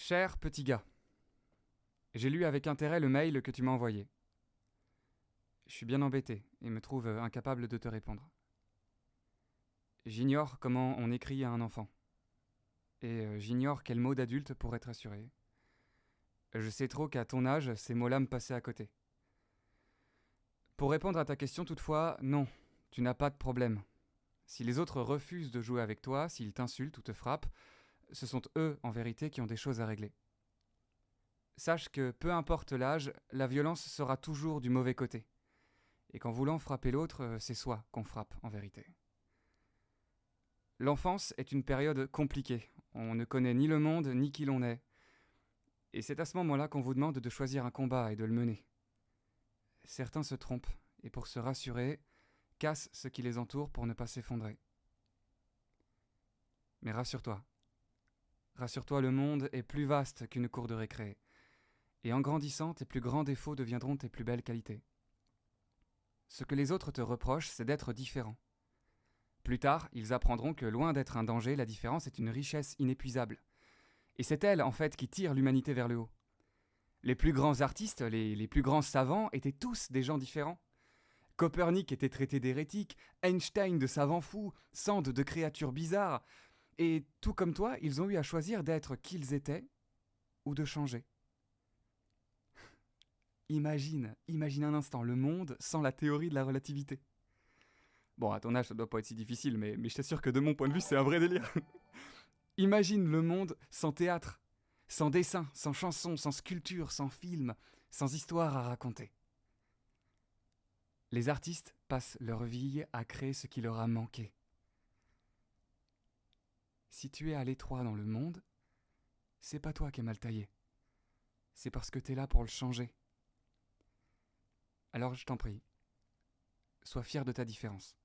Cher petit gars, j'ai lu avec intérêt le mail que tu m'as envoyé. Je suis bien embêté et me trouve incapable de te répondre. J'ignore comment on écrit à un enfant. Et j'ignore quel mot d'adulte pour être assuré. Je sais trop qu'à ton âge, ces mots-là me passaient à côté. Pour répondre à ta question toutefois, non, tu n'as pas de problème. Si les autres refusent de jouer avec toi, s'ils t'insultent ou te frappent, ce sont eux, en vérité, qui ont des choses à régler. Sache que, peu importe l'âge, la violence sera toujours du mauvais côté. Et qu'en voulant frapper l'autre, c'est soi qu'on frappe, en vérité. L'enfance est une période compliquée. On ne connaît ni le monde, ni qui l'on est. Et c'est à ce moment-là qu'on vous demande de choisir un combat et de le mener. Certains se trompent, et pour se rassurer, cassent ce qui les entoure pour ne pas s'effondrer. Mais rassure-toi. Rassure-toi, le monde est plus vaste qu'une cour de récré. Et en grandissant, tes plus grands défauts deviendront tes plus belles qualités. Ce que les autres te reprochent, c'est d'être différent. Plus tard, ils apprendront que loin d'être un danger, la différence est une richesse inépuisable. Et c'est elle, en fait, qui tire l'humanité vers le haut. Les plus grands artistes, les plus grands savants étaient tous des gens différents. Copernic était traité d'hérétique, Einstein de savant fou, Sand de créature bizarre. Et tout comme toi, ils ont eu à choisir d'être qui ils étaient ou de changer. Imagine un instant le monde sans la théorie de la relativité. Bon, à ton âge, ça doit pas être si difficile, mais je t'assure que de mon point de vue, c'est un vrai délire. Imagine le monde sans théâtre, sans dessin, sans chanson, sans sculpture, sans film, sans histoire à raconter. Les artistes passent leur vie à créer ce qui leur a manqué. Si tu es à l'étroit dans le monde, c'est pas toi qui es mal taillé. C'est parce que t'es là pour le changer. Alors je t'en prie, sois fier de ta différence.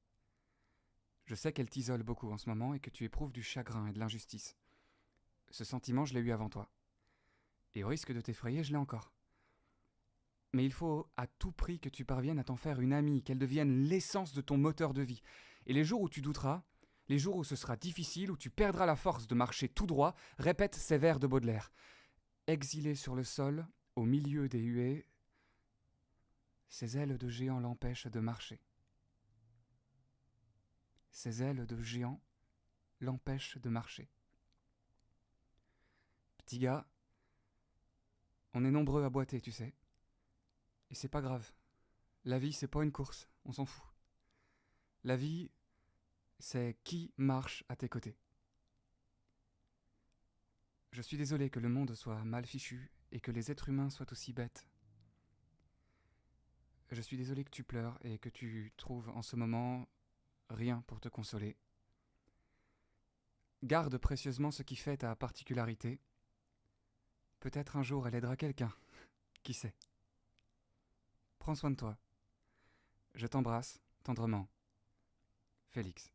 Je sais qu'elle t'isole beaucoup en ce moment et que tu éprouves du chagrin et de l'injustice. Ce sentiment, je l'ai eu avant toi. Et au risque de t'effrayer, je l'ai encore. Mais il faut à tout prix que tu parviennes à t'en faire une amie, qu'elle devienne l'essence de ton moteur de vie. Et les jours où tu douteras, les jours où ce sera difficile, où tu perdras la force de marcher tout droit, répète ces vers de Baudelaire. Exilé sur le sol, au milieu des huées, ses ailes de géant l'empêchent de marcher. Ses ailes de géant l'empêchent de marcher. Petit gars, on est nombreux à boiter, tu sais. Et c'est pas grave. La vie, c'est pas une course, on s'en fout. La vie, c'est qui marche à tes côtés. Je suis désolé que le monde soit mal fichu et que les êtres humains soient aussi bêtes. Je suis désolé que tu pleures et que tu trouves en ce moment rien pour te consoler. Garde précieusement ce qui fait ta particularité. Peut-être un jour elle aidera quelqu'un. Qui sait? Prends soin de toi. Je t'embrasse tendrement. Félix.